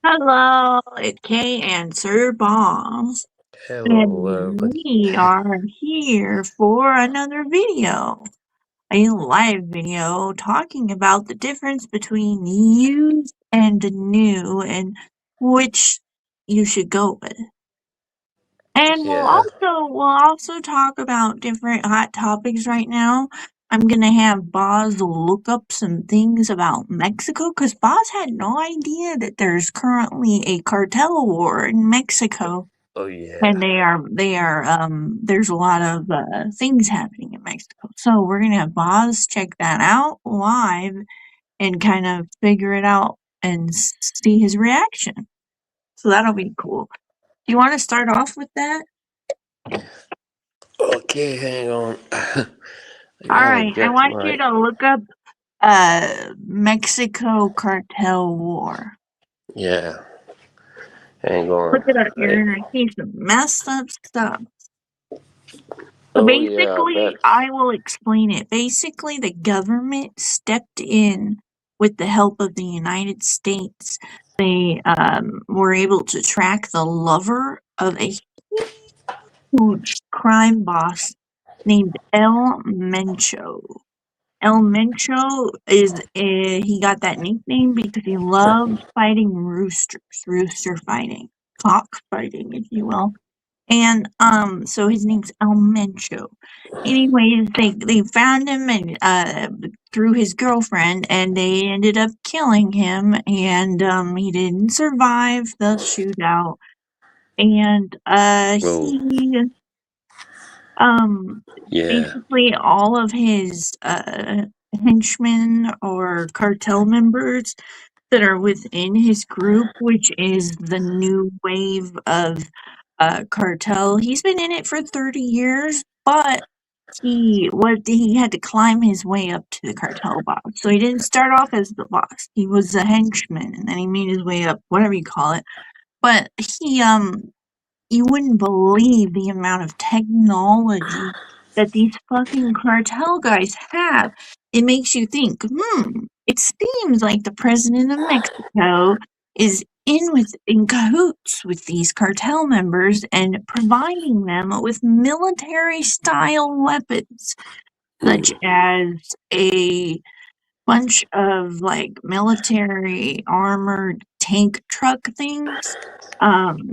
Hello, it's Kay and Sir Boss, Hello, and everybody. we are here for another video, a live video talking about the difference between used and new and which you should go with. And Yeah. we'll also talk about different hot topics right now. I'm gonna have Boz look up some things about Mexico because Boz had no idea that there's currently a cartel war in Mexico, Oh, yeah. and there's a lot of things happening in Mexico. So we're gonna have Boz check that out live and kind of figure it out and see his reaction. So that'll be cool. Do you want to start off with that? Okay, hang on. I All gotta right, I get want you my. to look up Mexico cartel war. Yeah, hang Look on. it up. You're I... gonna see some messed up stuff. So Oh, yeah, basically, that's. I will explain it. Basically, the government stepped in with the help of the United States. They were able to track the lover of a huge crime boss named El Mencho. El Mencho he got that nickname because he loved fighting roosters, rooster fighting, cock fighting, if you will. And so his name's El Mencho. Anyways, they found him and through his girlfriend, and they ended up killing him. And he didn't survive the shootout. And Oh, um, yeah. basically all of his henchmen or cartel members that are within his group, which is the new wave of cartel. He's been in it for 30 years, but he had to climb his way up to the cartel boss. So he didn't start off as the boss. He was a henchman and then he made his way up, whatever you call it. But he you wouldn't believe the amount of technology that these fucking cartel guys have. It makes you think, it seems like the president of Mexico is in cahoots with these cartel members and providing them with military style weapons, such Mm. as a bunch of like military armored tank truck things,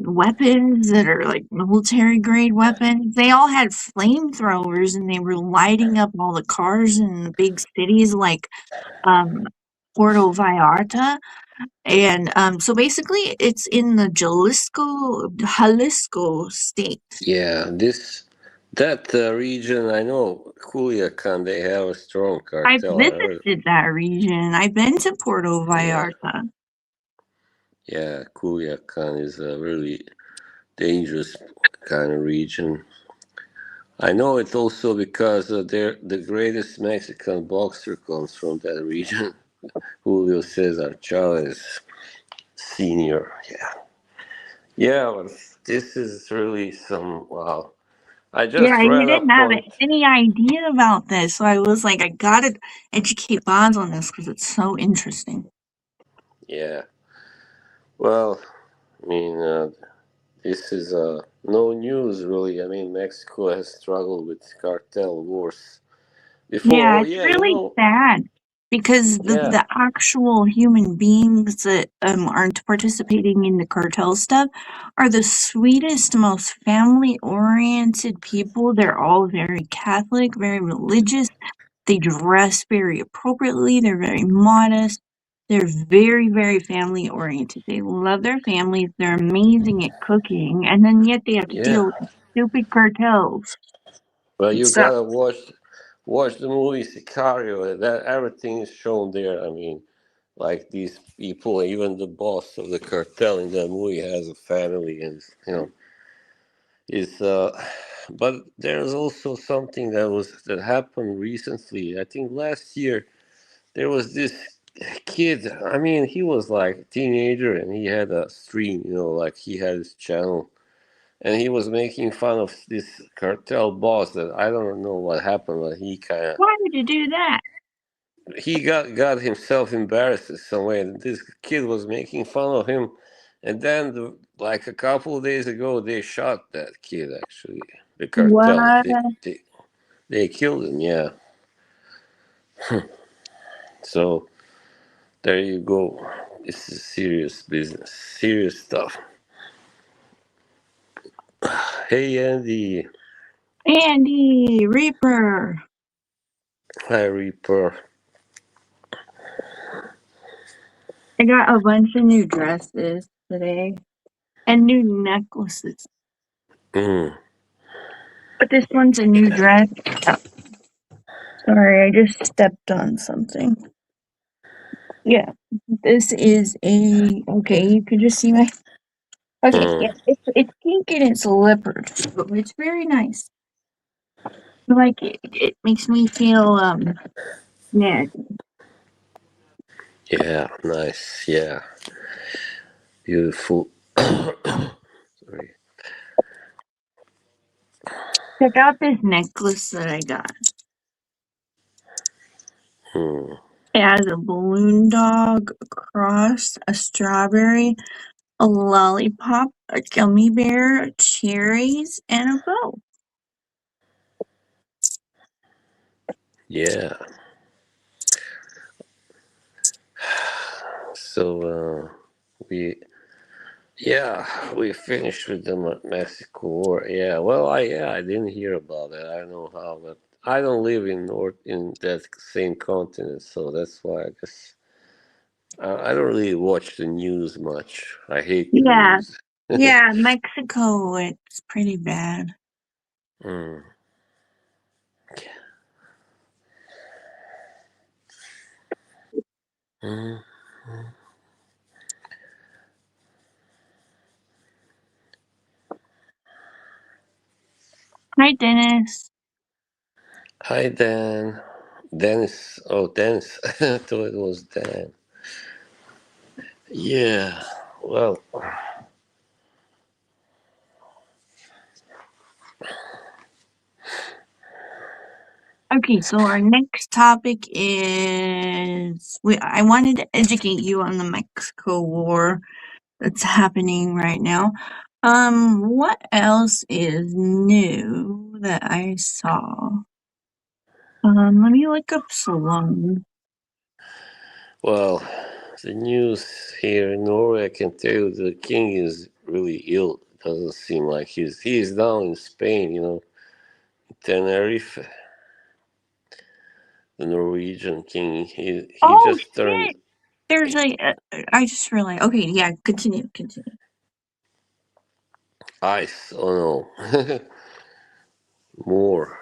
weapons that are like military grade weapons. They all had flamethrowers and they were lighting up all the cars in the big cities like um, Puerto Vallarta. And so basically, it's in the Jalisco state. Yeah, that region, I know, Culiacan, they have a strong I've cartel. I heard. visited that region. I've been to Puerto Yeah, Vallarta. yeah, Culiacan is a really dangerous kind of region. I know it also because the greatest Mexican boxer comes from that region. Julio Cesar Chavez Sr. Yeah. Yeah, but this is really some wow. I Yeah, just you read didn't up have on any idea about this, so I was like, I gotta educate Bonds on this because it's so interesting. yeah. Well, I mean, this is no news really. I mean, Mexico has struggled with cartel wars before. Yeah, Oh it's yeah, really sad because yeah, the actual human beings that aren't participating in the cartel stuff are the sweetest, most family-oriented people. They're all very Catholic, very religious. They dress very appropriately. They're very modest. They're very, very family oriented. They love their families. They're amazing at cooking, and then yet they have to yeah. deal with stupid cartels. Well, It you sucks. gotta watch the movie Sicario. That everything is shown there. I mean, like these people, even the boss of the cartel in that movie has a family, and is but there's also something that happened recently. I think last year there was this kid. I mean, he was like a teenager, and he had a stream. Like he had his channel, and he was making fun of this cartel boss. That I don't know what happened, but Why would you do that? he got himself embarrassed in some way. And this kid was making fun of him, And then, like a couple of days ago, they shot that kid. Actually, the cartel. What? They killed him. Yeah. So there you go. This is serious business. Serious stuff. Hey Andy. Andy Reaper. Hi Reaper. I got a bunch of new dresses today and new necklaces. Mm, But this one's a new dress. Oh, sorry, I just stepped on something. Yeah, this is a okay. You can just see my okay. Yeah, mm. it's pink and it's leopard, so it's very nice. I like it. It makes me feel yeah. Yeah, nice. Yeah, beautiful. Sorry. Check out this necklace that I got. Hmm. It has a balloon dog, a cross, a strawberry, a lollipop, a gummy bear, cherries, and a bow. Yeah. So we yeah we finished with the Mexico War. Yeah. Well, I didn't hear about it. I don't know how, but I don't live in North in that same continent, so that's why I guess I don't really watch the news much. I hate the Yeah, news. yeah, Mexico, it's pretty bad. Mm. Mm. Hi, Dennis. Hi Dan. Dennis. Oh, Dennis. I thought it was Dan. Yeah. Well. Okay, so our next topic is I wanted to educate you on the Mexico War that's happening right now. What else is new that I saw? Let me look up Salon. Well, the news here in Norway, I can tell you the king is really ill. Doesn't seem like he's down in Spain, Tenerife, the Norwegian king. He Oh just turned shit! There's I just realized. Okay, yeah, continue. ice. Oh no, more.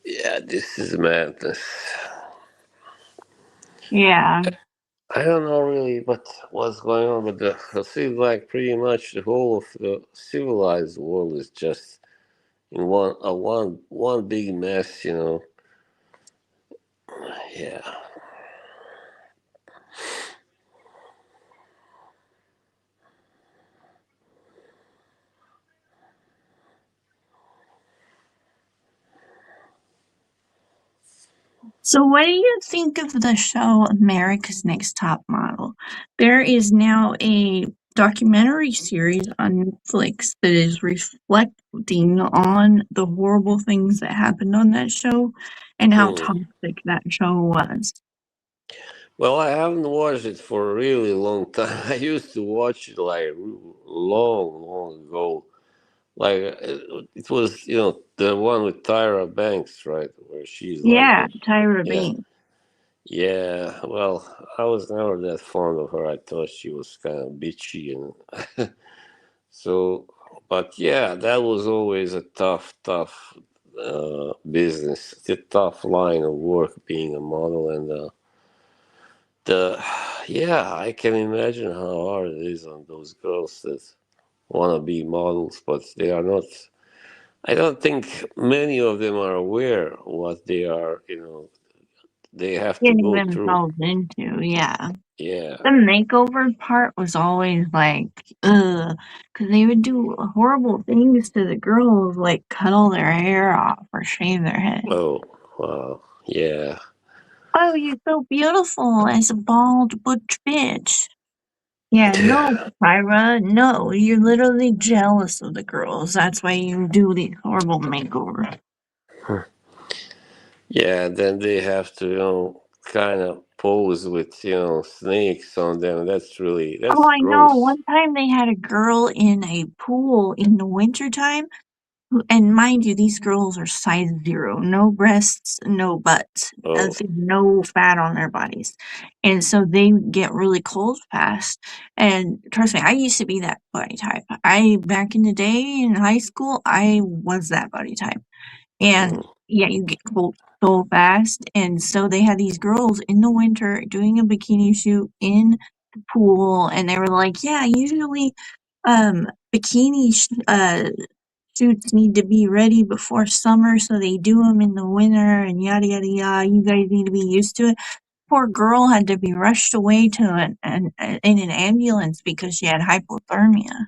Yeah, this is madness. Yeah, I don't know really what's going on, but it seems like pretty much the whole of the civilized world is just in one big mess. Yeah. so, what do you think of the show America's Next Top Model? There is now a documentary series on Netflix that is reflecting on the horrible things that happened on that show and how Hmm. toxic that show was. Well, I haven't watched it for a really long time. I used to watch it like long ago. Like it was, the one with Tyra Banks, right? Where she's like Yeah, the, Tyra yeah, Banks. yeah. Well, I was never that fond of her. I thought she was kind of bitchy, and so. But yeah, that was always a tough business. It's a tough line of work being a model, and the yeah, I can imagine how hard it is on those girls that want to be models, but they are not. I don't think many of them are aware what they are. They have to Getting go through. themselves into, yeah. Yeah. The makeover part was always like, ugh, because they would do horrible things to the girls, like cut all their hair off or shave their head. Oh, wow. Yeah. Oh, you're so beautiful as a bald butch bitch. Yeah, no, Tyra, no, you're literally jealous of the girls. That's why you do these horrible makeovers. Yeah, then they have to, kind of pose with, snakes on them. Oh, That's I know. gross. One time they had a girl in a pool in the wintertime. And mind you, these girls are size 0, no breasts, no butts, Oh, nothing, no fat on their bodies. And so they get really cold fast. And trust me, I used to be that body type. Back in the day in high school, I was that body type. And mm. yeah, you get cold so fast. And so they had these girls in the winter doing a bikini shoot in the pool. And they were like, yeah, usually bikini shoots need to be ready before summer, so they do them in the winter and yada yada yada. You guys need to be used to it. Poor girl had to be rushed away to in an ambulance because she had hypothermia.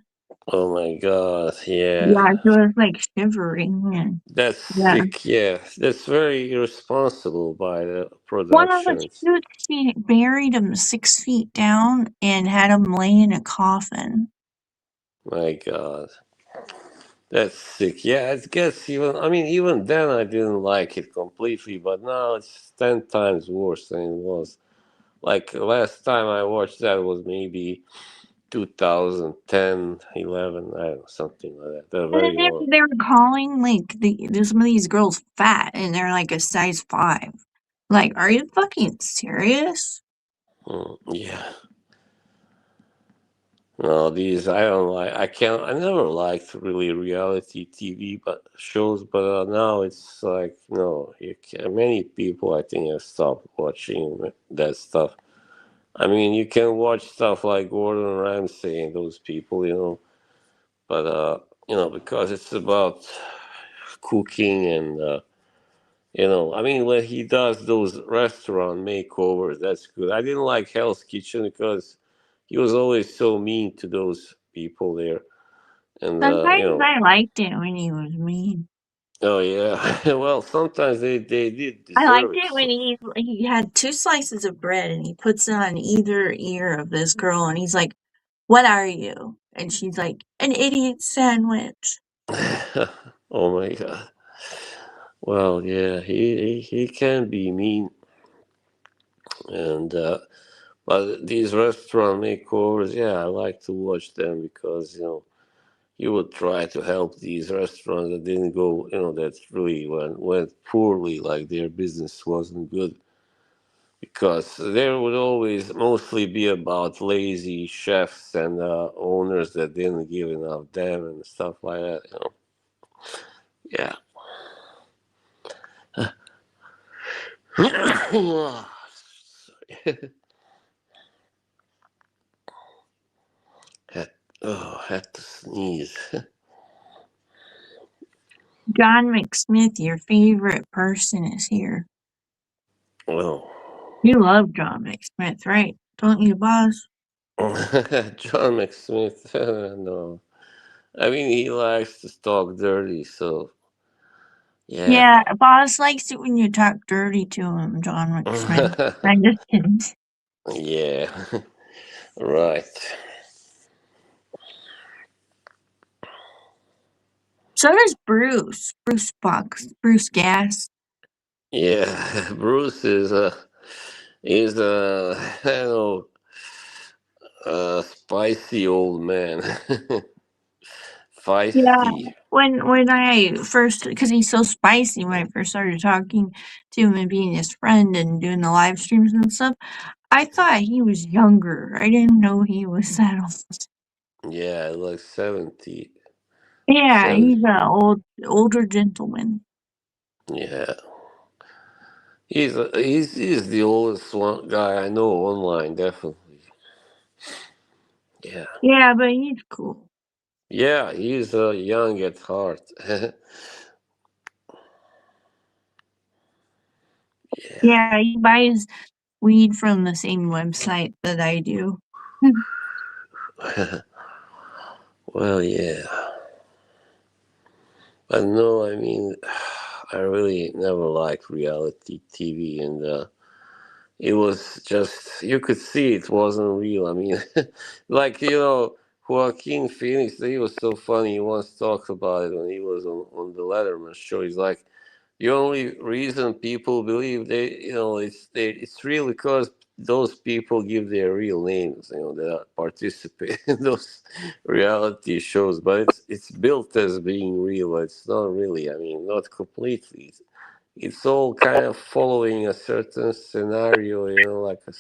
Oh my God, yeah. Yeah, she was like shivering and That's yeah. sick, yeah. That's very irresponsible by the One of the productions. shoots, she buried him 6 feet down and had him lay in a coffin. My God. That's sick. Yeah, I guess even then I didn't like it completely, but now it's 10 times worse than it was. Like last time I watched that was maybe 2010, 11, I don't know, something like that. They're And then very long. they were calling like there's some of these girls fat and they're like a size 5. Like, are you fucking serious? Yeah. No, these I don't like. I never liked really reality TV but shows, but now it's like no. Many people I think have stopped watching that stuff. I mean, you can watch stuff like Gordon Ramsay and those people, but because it's about cooking and I mean, when he does those restaurant makeovers, that's good. I didn't like Hell's Kitchen because he was always so mean to those people there. And Sometimes I liked it when he was mean. oh yeah, well, sometimes they did I deserve liked it. it when he had 2 slices of bread and he puts it on either ear of this girl and he's like, "What are you?" And she's like, "An idiot sandwich." Oh my God. Well, yeah, he can be mean, and but these restaurant makeovers, yeah, I like to watch them because you would try to help these restaurants that didn't go, that really went poorly, like their business wasn't good, because there would always mostly be about lazy chefs and owners that didn't give enough damn and stuff like that. Yeah. had, had to sneeze. John McSmith, your favorite person, is here. Well, You love John McSmith, right? Don't you, boss? John McSmith, no. I mean, he likes to talk dirty, so yeah. Yeah, boss likes it when you talk dirty to him, John McSmith. I'm just kidding. Yeah, right. So does Bruce. Bruce Bucks. Bruce Gas. Yeah, Bruce is I don't know, a spicy old man. Yeah, Feisty. when I first, because he's so spicy, when I first started talking to him and being his friend and doing the live streams and stuff, I thought he was younger. I didn't know he was that old. Yeah, like 70, Yeah, 70. he's a older gentleman. Yeah, he's the oldest one guy I know online, definitely. Yeah, Yeah, but he's cool. yeah, he's young at heart. Yeah, he buys weed from the same website that I do. Yeah. Well, yeah. But no, I mean, I really never liked reality TV, and it was just you could see it wasn't real. I mean, like Joaquin Phoenix, he was so funny. He once talked about it when he was on the Letterman show. He's like, the only reason people believe it's real because those people give their real names, that participate in those reality shows. But it's built as being real. It's not really. I mean, not completely. It's all kind of following a certain scenario, like a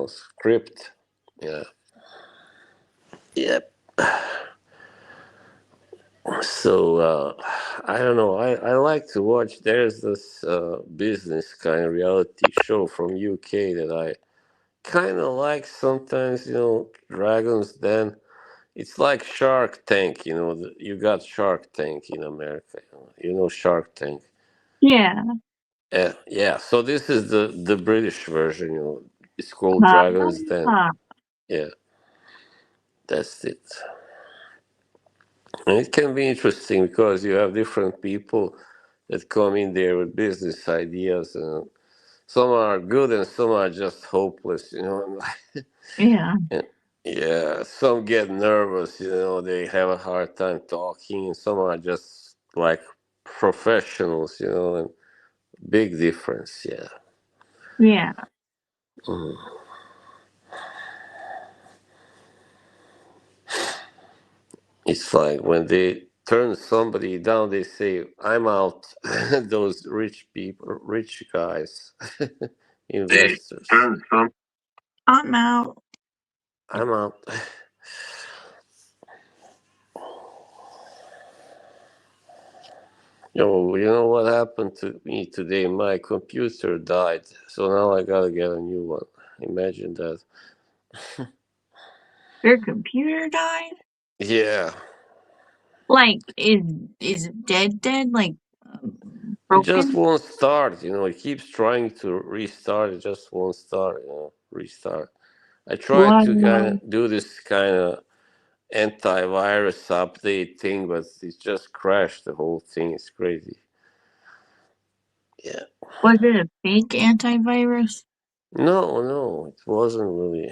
script. Yeah. Yep. So I don't know. I like to watch. There's this business kind of reality show from UK that I kind of like sometimes. Dragons. Then it's like Shark Tank. You got Shark Tank in America. Shark Tank. Yeah. Yeah, yeah. So this is the British version. It's called Dragons Den. Ah, Yeah, that's it. And it can be interesting because you have different people that come in there with business ideas, and some are good and some are just hopeless. yeah. And yeah, some get nervous. They have a hard time talking, and some are just like professionals. And big difference. Yeah. Yeah. Mm. It's like when they turn somebody down, they say, "I'm out." Those rich people, rich guys, They investors. turn some. I'm out. I'm out. You know what happened to me today? My computer died, so now I gotta get a new one. Imagine that. Your computer died? Yeah, Like, is it dead? Like, it just broken? won't start. It keeps trying to restart. It just won't start. Restart. I tried to kind Wow. of do this kind of antivirus update thing, but it just crashed the whole thing. It's crazy. Yeah. Was it a fake antivirus? No, no, it wasn't really.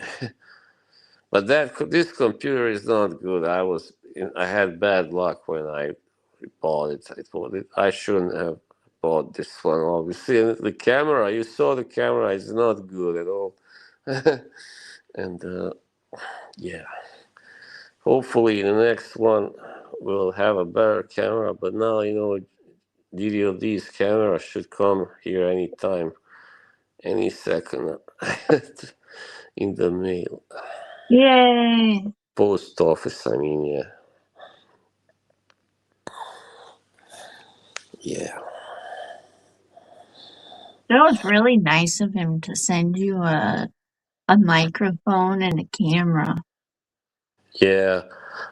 But this computer is not good. I had bad luck when I bought it. I thought I shouldn't have bought this one. Obviously, and the camera. You saw the camera is not good at all. And yeah, hopefully the next one will have a better camera. But now DDLD's camera should come here anytime, any second in the mail. Yay. Post office, I mean, yeah. Yeah. That was really nice of him to send you a microphone and a camera. Yeah.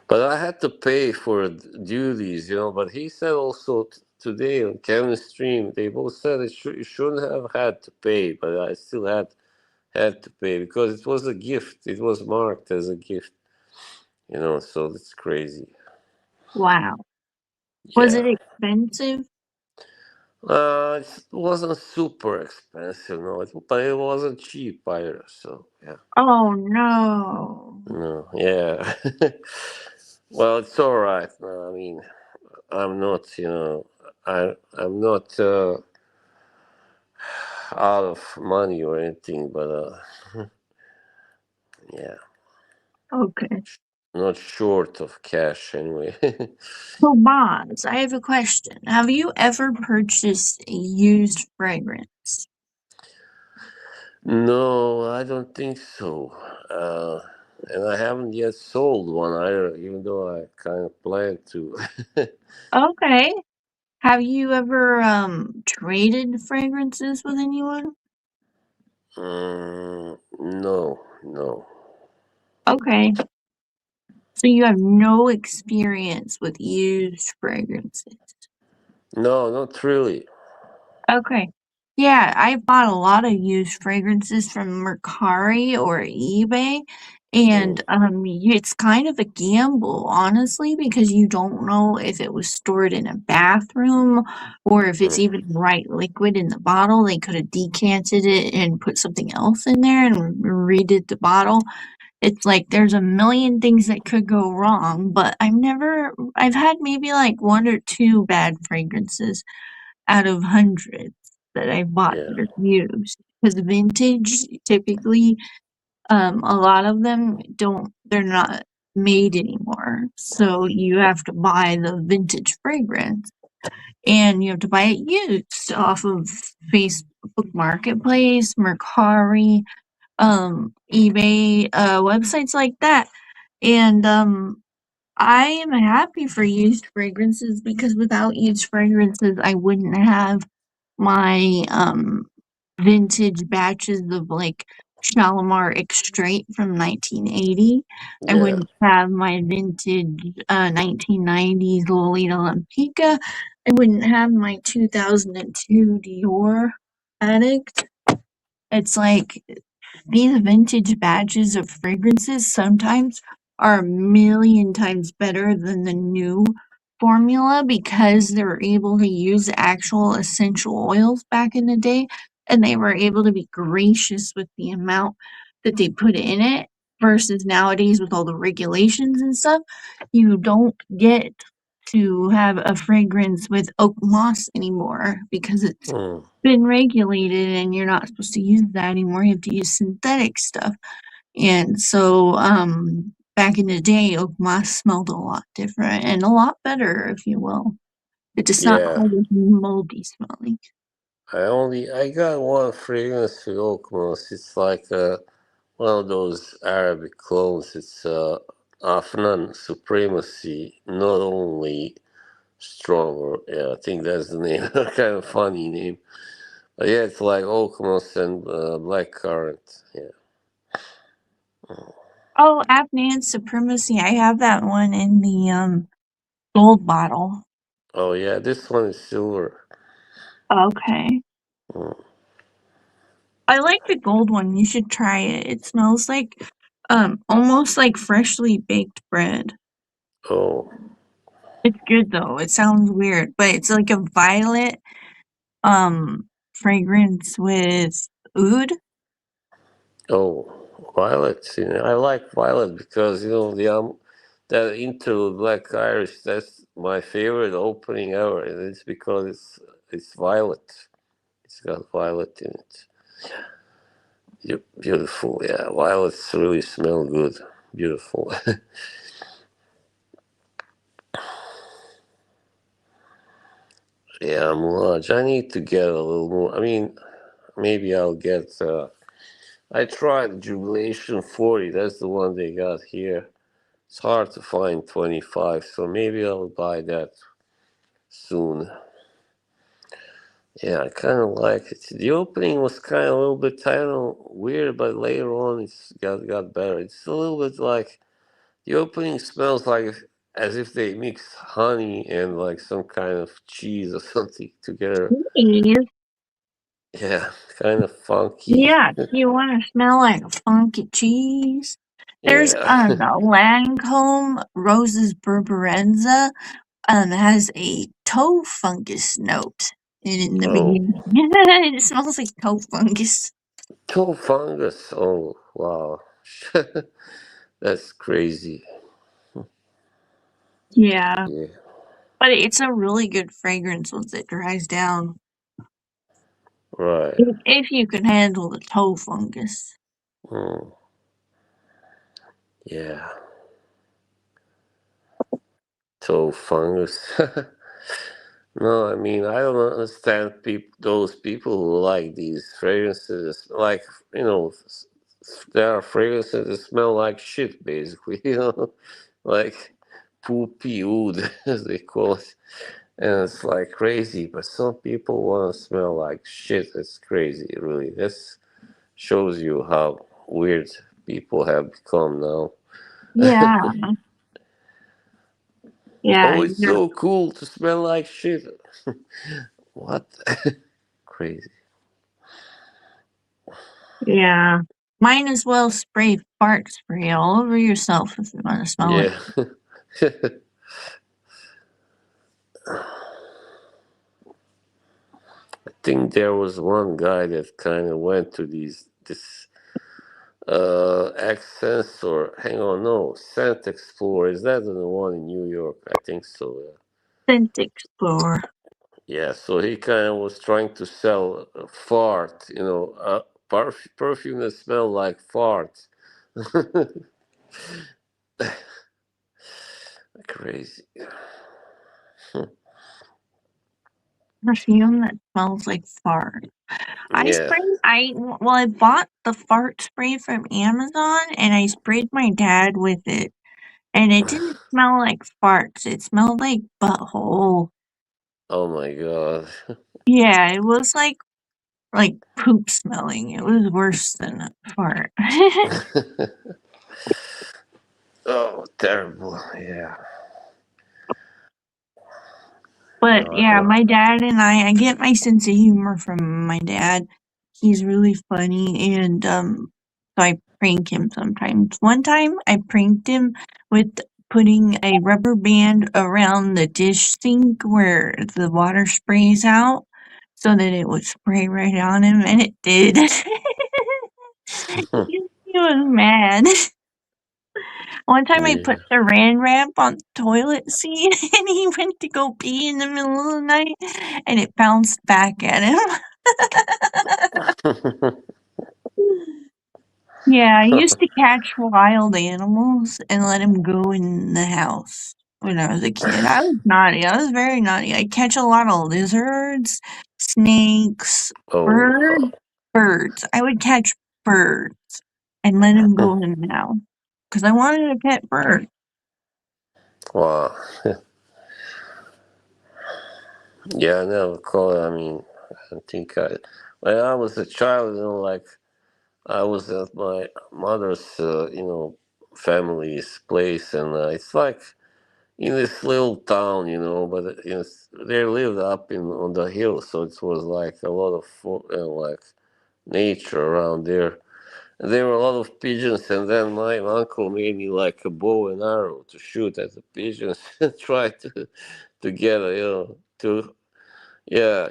But I had to pay for duties, but he said also today on Kevin's stream, they both said you shouldn't have had to pay, but I still had to pay because it was a gift. It was marked as a gift, so it's crazy. Wow. Was Yeah. it expensive? It wasn't super expensive, no, but it wasn't cheap either. So yeah, Oh no. no, yeah. Well, it's all right. No, I mean, I'm not, I'm not out of money or anything, but yeah, Okay. not short of cash anyway. So, Bonds, I have a question. Have you ever purchased a used fragrance? No, I don't think so. And I haven't yet sold one either, even though I kind of plan to. Okay. Have you ever traded fragrances with anyone? No, no. Okay. So you have no experience with used fragrances. No, not really. Okay. Yeah, I bought a lot of used fragrances from Mercari or eBay, And Mm, it's kind of a gamble, honestly, because you don't know if it was stored in a bathroom or if it's mm, even right liquid in the bottle. They could have decanted it and put something else in there and redid the bottle. It's like there's a million things that could go wrong, but I've had maybe like one or two bad fragrances out of hundreds that I've bought yeah. that are used. Because vintage, typically, a lot of them they're not made anymore. So you have to buy the vintage fragrance and you have to buy it used off of Facebook Marketplace, Mercari, eBay, websites like that. And I am happy for used fragrances because without used fragrances, I wouldn't have my vintage batches of like Shalimar Extrait from 1980. I Yeah. wouldn't have my vintage 1990s Lolita Lampica. I wouldn't have my 2002 Dior Addict. It's like these vintage batches of fragrances sometimes are a million times better than the new formula because they were able to use actual essential oils back in the day and they were able to be gracious with the amount that they put in it versus nowadays with all the regulations and stuff. You don't get to have a fragrance with oak moss anymore because it's Mm, been regulated and you're not supposed to use that anymore. You have to use synthetic stuff. And so, back in the day, oak moss smelled a lot different and a lot better, if you will. It does not yeah. have this moldy smelling. I got one fragrance for Oakmoss. It's like one of those Arabic clones. It's Afnan Supremacy, not only stronger. Yeah, I think that's the name. Kind of funny name. But yeah, it's like Oakmoss and black currant. Yeah. Oh, Afnan Supremacy. I have that one in the gold bottle. Oh yeah, this one is silver. Okay. Mm. I like the gold one. You should try it. It smells like almost like freshly baked bread. Oh, It's good though. It sounds weird, but it's like a violet fragrance with oud. oh, violet. You know, I like violet because that interlude Black Irish. That's my favorite opening ever, and it's because it's violet. It's got violet in it. Beautiful, yeah. Violets really smell good. Beautiful. Yeah, Mirage. I need to get a little more. I mean, maybe I'll get. I tried Jubilation 40. That's the one they got here. It's hard to find 25, so maybe I'll buy that soon. Yeah, I kind of like it. The opening was kind of a little bit, I don't know, weird, but later on it's got better. It's a little bit like the opening smells like as if they mix honey and like some kind of cheese or something together. Cheese. Yeah, kind of funky. Yeah, you want to smell like a funky cheese? There's Yeah. the Lancome Roses Berberenza has a toe fungus note in the Oh, beginning. It smells like toe fungus. toe fungus. Oh, wow. That's crazy. Yeah, Yeah, but it's a really good fragrance once it dries down. right. If you can handle the toe fungus. Mm, yeah, toe fungus. No, I mean I don't understand those people who like these fragrances. Like there are fragrances that smell like shit, basically. Like poopy oud, as they call it, and it's like crazy. But some people want to smell like shit. It's crazy, really. This shows you how weird people have become now. Yeah, yeah, Oh, it's so cool to smell like shit. What? Crazy. yeah. Might as well spray fart spray all over yourself if you want to smell it. Yeah. I think there was one guy that kind of went to these this accents or hang on, no, Scent Explorer. Is that the one in New York? I think so. Yeah. Scent Explorer. Yeah, so he kind of was trying to sell fart, perfume that smelled like fart. Crazy. Perfume that smells like fart. I Yeah. sprayed I bought the fart spray from Amazon and I sprayed my dad with it. And it didn't smell like farts, it smelled like butthole. Oh my God. Yeah, it was like poop smelling. It was worse than a fart. Oh, terrible. Yeah. But No, yeah, my dad and I get my sense of humor from my dad. He's really funny and so I prank him sometimes. One time I pranked him with putting a rubber band around the dish sink where the water sprays out so that it would spray right on him and it did. He was mad. One time I put yeah. Saran wrap on the toilet seat and he went to go pee in the middle of the night and it bounced back at him. Yeah, I used to catch wild animals and let them go in the house when I was a kid. I was naughty. I was very naughty. I catch a lot of lizards, snakes, birds, Oh, birds. I would catch birds and let them go in the house because I wanted a pet bird. wow. Yeah, I never caught. I mean, I think when I was a child, like I was at my mother's, family's place, and it's like in this little town, but they lived up in on the hill, so it was like a lot of like nature around there. And there were a lot of pigeons, and then my uncle made me like a bow and arrow to shoot at the pigeons and try to get to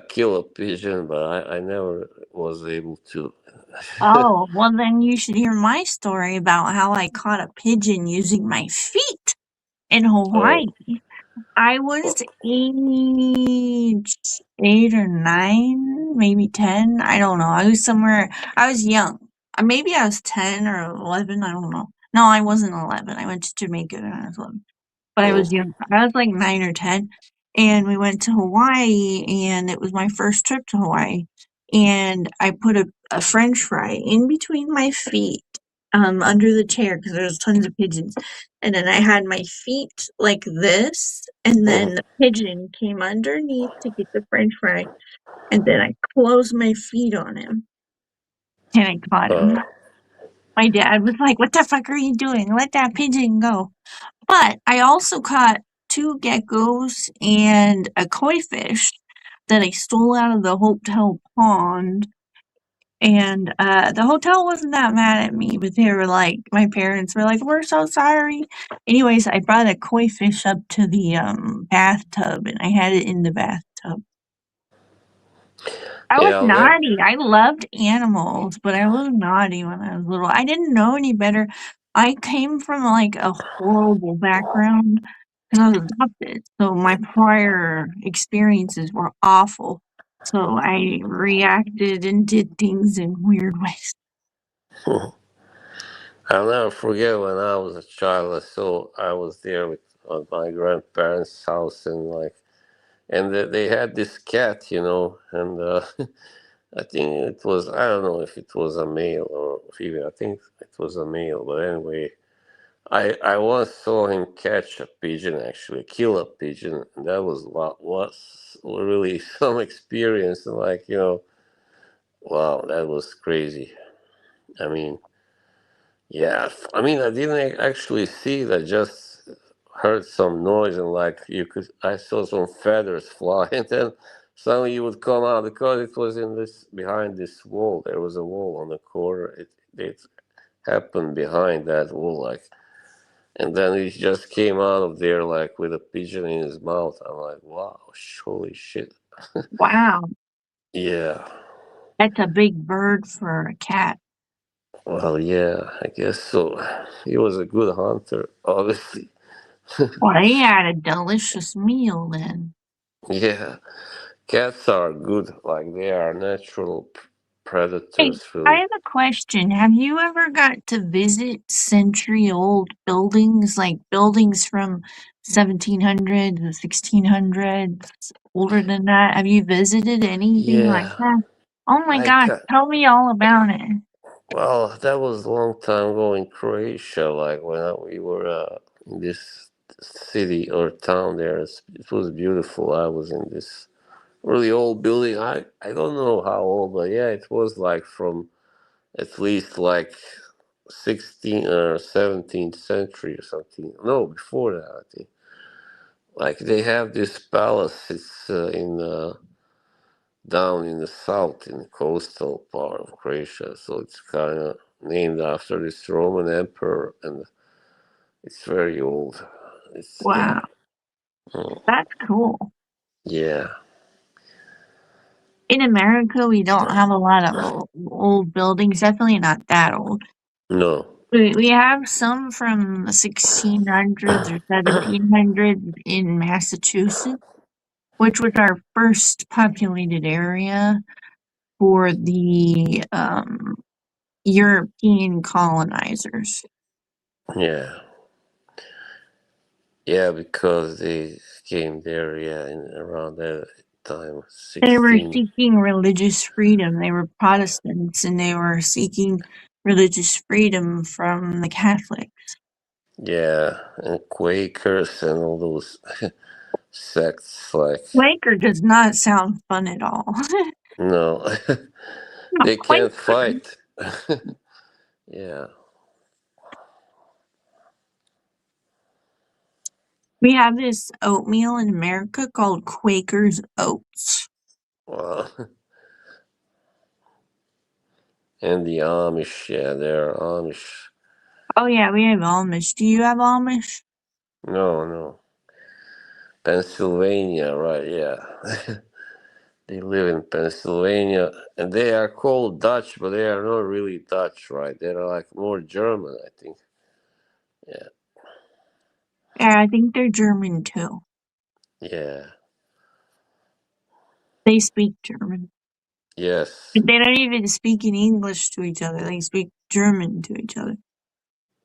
kill a pigeon, but I never was able to. Oh, well, then you should hear my story about how I caught a pigeon using my feet in Hawaii. Oh, I oh, was age 8 or 9, maybe 10. I don't know. I was young. Maybe I was 10 or 11. I don't know. No, I wasn't 11. I went to Jamaica when I was 11. But I was oh, young. I was like 9 or 10. And we went to Hawaii, and it was my first trip to Hawaii. And I put a french fry in between my feet, under the chair because there was tons of pigeons. And then I had my feet like this, and then oh, the pigeon came underneath to get the french fry. And then I closed my feet on him, and I caught him. uh, My dad was like, "What the fuck are you doing? Let that pigeon go." But I also caught 2 geckos and a koi fish that I stole out of the hotel pond, and, the hotel wasn't that mad at me, but they were like my parents were like, "We're so sorry." Anyways, I brought a koi fish up to the, bathtub, and I had it in the bathtub. I was yeah. I'll never. naughty. I loved animals, but I was naughty when I was little. I didn't know any better. I came from, like, a horrible background because I was adopted, so my prior experiences were awful. So I reacted and did things in weird ways. I'll never forget when I was a child. I was there with my grandparents' house, and they had this cat, and I think it was, I don't know if it was a male or female. I think it was a male, but anyway, I once saw him catch a pigeon, actually kill a pigeon, and that was really some experience. Like, wow, that was crazy. I mean, yeah, I mean, I didn't actually see it. I just heard some noise, and like I saw some feathers fly, and then suddenly you would come out because it was in this behind this wall. There was a wall on the corner. It happened behind that wall, like, and then he just came out of there like with a pigeon in his mouth. I'm like, wow, holy shit. Wow, Yeah. that's a big bird for a cat. Well, yeah, I guess so. He was a good hunter, obviously. Well, he had a delicious meal then. Yeah, cats are good. Like they are natural Hey, predators, I really. have a question. Have you ever got to visit century-old buildings, like buildings from 1700s, the 1600s, older than that? Have you visited anything like Yeah, that? Oh my I gosh, ca tell me all about it. Well, that was a long time ago in Croatia. Like when we were in this city or town there, it was beautiful. I was in this really old building. I don't know how old, but yeah, it was like from at least like 16th or 17th century or something. No, before that, I think. Like they have this palace. It's in down in the south, in the coastal part of Croatia. So it's kind of named after this Roman emperor, and it's very old. It's yeah, Wow, mm, that's cool. yeah, In America, we don't have a lot of old buildings, definitely not that old. no, We have some from the 1600s or 1700s in Massachusetts, which was our first populated area for the European colonizers. yeah, yeah, because they came there, yeah, in around that time, They were 16, seeking religious freedom. They were Protestants and they were seeking religious freedom from the Catholics. yeah, and Quakers and all those sects, like Quaker does not sound fun at all. no, A they can't Quaker. fight. Yeah, We have this oatmeal in America called Quaker's Oats. well, and the Amish, yeah, they're Amish. Oh yeah, we have Amish. Do you have Amish? No, no. Pennsylvania, right? Yeah. They live in Pennsylvania and they are called Dutch, but they are not really Dutch, right? They're like more German, I think. Yeah. Yeah, I think they're German too. Yeah. They speak German. Yes. But they don't even speak in English to each other. They speak German to each other.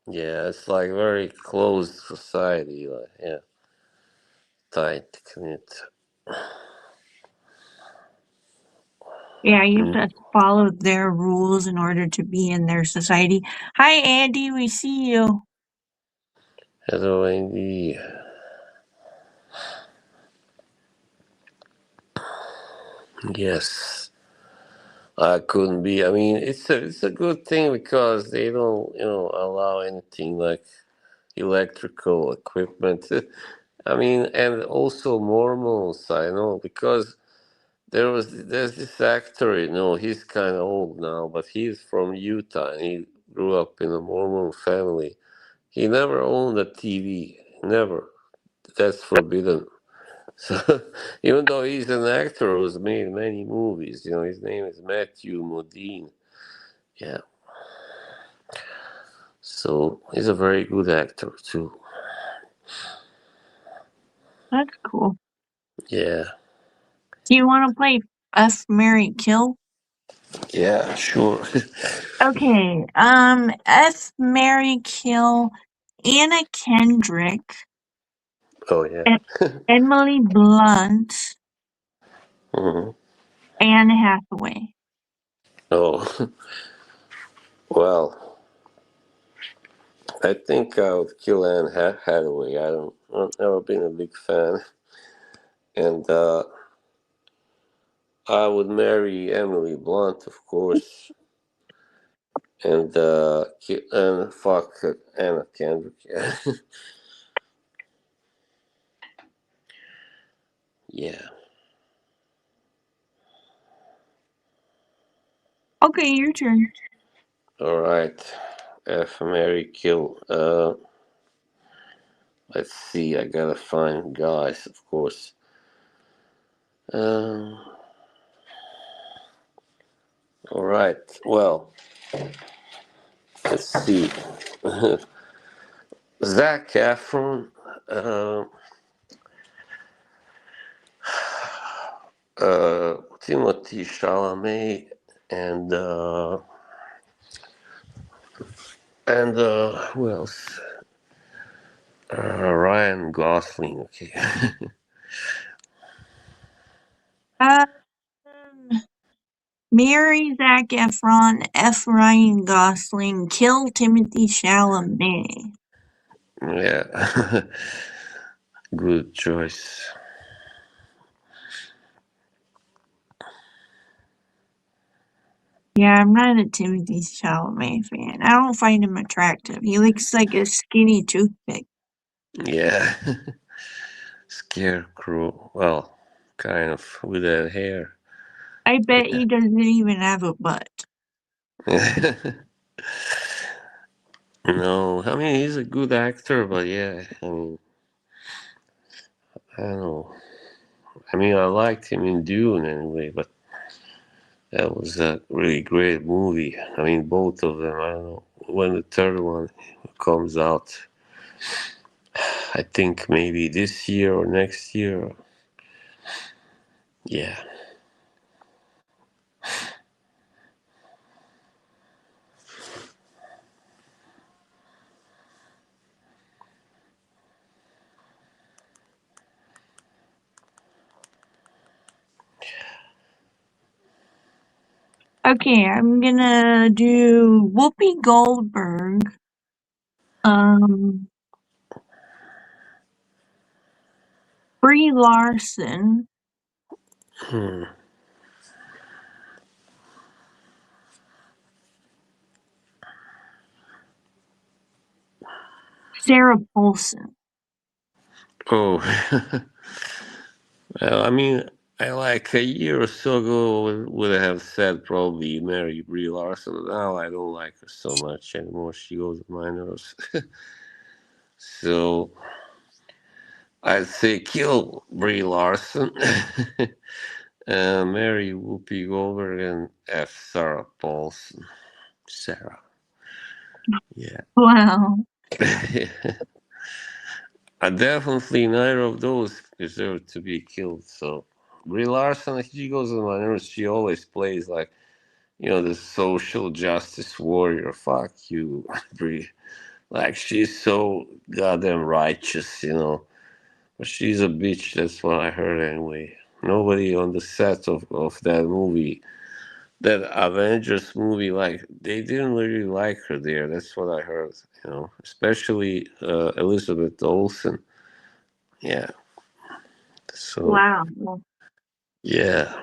Yeah. It's like very closed society. Like, yeah. Tight knit. Yeah, you Mm. have to follow their rules in order to be in their society. Hi, Andy. We see you. Hello, Andy. Yes. I couldn't be. I mean, it's a good thing because they don't, allow anything like electrical equipment. I mean, and also Mormons, I know, because there's this actor, he's kind of old now, but he's from Utah and he grew up in a Mormon family. He never owned a TV, never. That's forbidden. So even though he's an actor who's made many movies, his name is Matthew Modine. Yeah, so he's a very good actor too. That's cool. Yeah, Do you want to play F, Mary, Kill? yeah, sure. Okay. F, Mary, Kill, Anna Kendrick, Oh yeah. E- Emily Blunt, Hmm. Anne Hathaway. Oh well, I think I would kill Anne Hathaway. I've never been a big fan, and I would marry Emily Blunt, of course, and and fuck Anna Kendrick. Yeah, yeah. Okay, your turn. All right. F. Mary Kill. Let's see. I gotta find guys, of course. Um, all right. Well, let's see. Zac Efron, uh, Timothy Chalamet, and who else? Ryan Gosling. Okay. Um, marry Zac Efron, F. Ryan Gosling, kill Timothy Chalamet. Yeah. Good choice. Yeah, I'm not a Timothy Chalamet fan. I don't find him attractive. He looks like a skinny toothpick. Yeah. Scarecrow. Well, kind of with that hair. I bet he doesn't even have a butt. No, I mean he's a good actor, but yeah, I don't know. I mean I liked him in Dune anyway, but that was a really great movie. I mean both of them. I don't know when the third one comes out. I think maybe this year or next year. Yeah. Okay, I'm gonna do Whoopi Goldberg, um, Brie Larson, Hmm. Sarah Paulson. Oh. Well, I mean, I like a year or so ago would have said probably Mary Brie Larson. Now I don't like her so much anymore. She goes on my nerves. So I'd say kill Brie Larson, Mary Whoopi Goldberg, and F. Sarah Paulson. Sarah. Yeah. Wow. Definitely neither of those deserve to be killed. So Brie Larson, she goes on my nerves. She always plays like the social justice warrior. Fuck you, Brie. Like, she's so goddamn righteous. But she's a bitch, that's what I heard anyway. Nobody on the set of that movie, that Avengers movie, like, they didn't really like her there. That's what I heard. Especially Elizabeth Olsen. Yeah. So, Wow. yeah.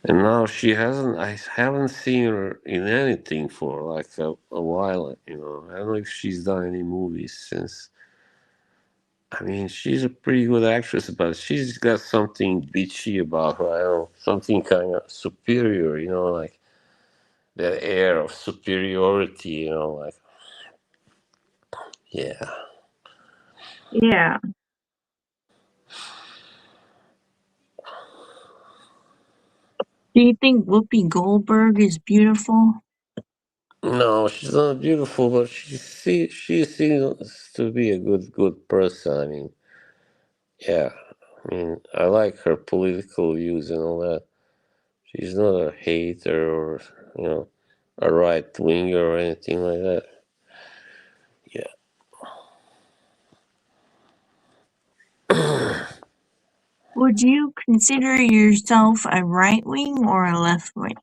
And now she hasn't. I haven't seen her in anything for like a while. I don't know if she's done any movies since. I mean, she's a pretty good actress, but she's got something bitchy about her. I don't know, something kind of superior. Like that air of superiority. Like, yeah. Yeah. Do you think Whoopi Goldberg is beautiful? No, she's not beautiful, but she seems to be a good person. I mean, yeah. I mean, I like her political views and all that. She's not a hater or, you know, a right winger or anything like that. Yeah. Would you consider yourself a right wing or a left wing?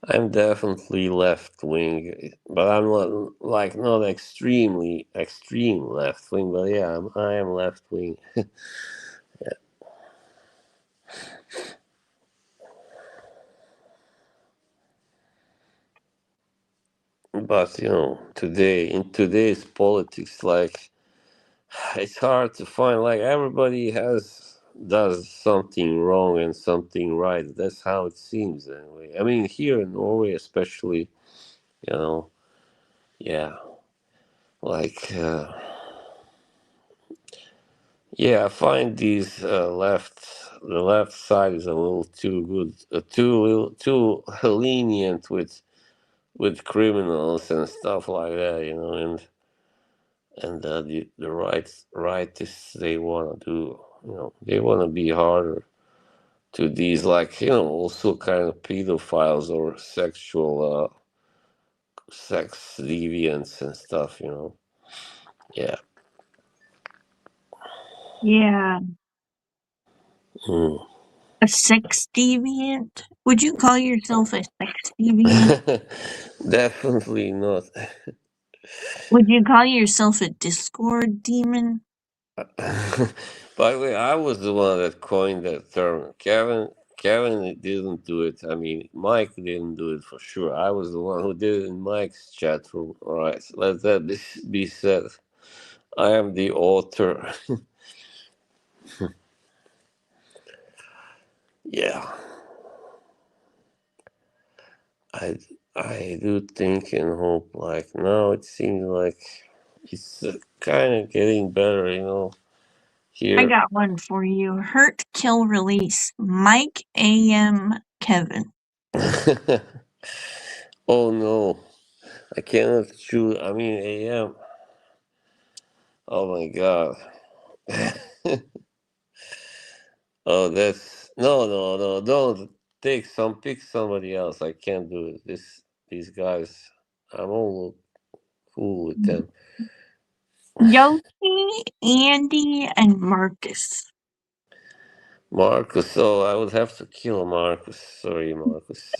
I'm definitely left wing, but I'm not like not extremely extreme left wing, but yeah, I am left wing. But today in today's politics, like it's hard to find. Like everybody does something wrong and something right. That's how it seems anyway. I mean, here in Norway, especially, You know, yeah, like yeah. I find these the left side is a little too good, too lenient with criminals and stuff like that. You know, and the rightists they want to do. You know, they want to be harder to these, like, you know, also kind of pedophiles or sexual sex deviants and stuff, you know. Yeah. Yeah. Mm. A sex deviant? Would you call yourself a sex deviant? Definitely not. Would you call yourself a Discord demon? By the way, I was the one that coined that term. Kevin didn't do it. I mean, Mike didn't do it for sure. I was the one who did it in Mike's chat room. All right, so let that be said. I am the author. Yeah, I I do think and hope. Like now, it seems like it's kind of getting better. You know, I here. got one for you. Hurt, kill, release. Mike A.M. Kevin. Oh no, I cannot choose. I mean, AM. Oh my god. Oh, that's no. Don't pick somebody else. I can't do it. These guys. I'm all cool with them. Yoshi, Andy, and Marcus. Marcus. Oh, I would have to kill Marcus. Sorry, Marcus.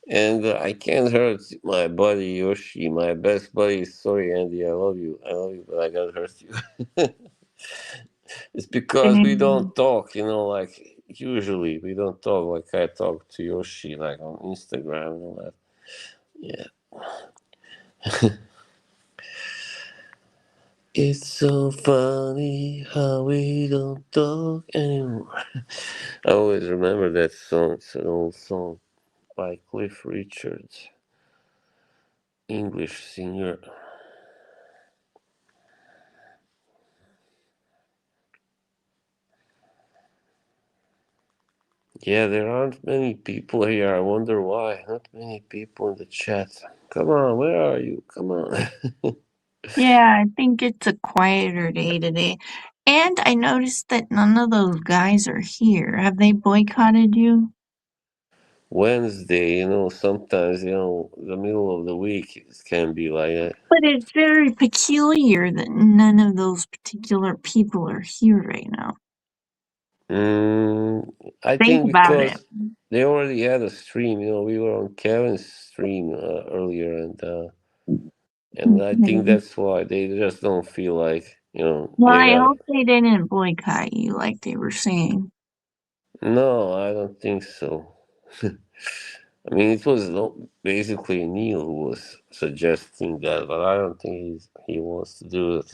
And I can't hurt my buddy Yoshi, my best buddy. Sorry, Andy. I love you, but I gotta hurt you. It's because we And don't talk, you know, like usually we don't talk like I talk to Yoshi, like on Instagram and all that. Yeah. It's so funny how we don't talk anymore. I always remember that song. It's an old song by Cliff Richards, English singer. Yeah, there aren't many people here. I wonder why. Not many people in the chat. Come on, where are you? Come on. yeah, I think it's a quieter day today. And I noticed that none of those guys are here. Have they boycotted you? Wednesday, you know, sometimes, you know, the middle of the week it can be like that. But it's very peculiar that none of those particular people are here right now. Mm, I Think think about it. because they already had a stream, you know, we were on Kevin's stream earlier, and I think Mhm. that's why they just don't feel like, you know, Well, they I got. hope they didn't boycott you like they were saying. No, I don't think so. I mean, it was basically Neil who was suggesting that, but I don't think he wants to do it.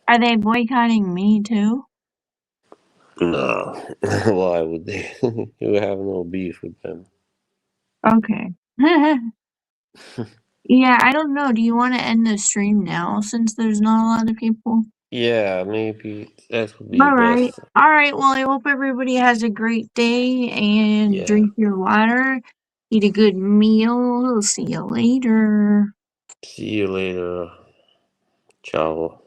Are they boycotting me too? No, why would they? You have no beef with them. Okay. Yeah, I don't know. Do you want to end the stream now since there's not a lot of people? Yeah, maybe that would be All right. best. All right. Well, I hope everybody has a great day and Yeah. drink your water. Eat a good meal. See you later. See you later. Ciao.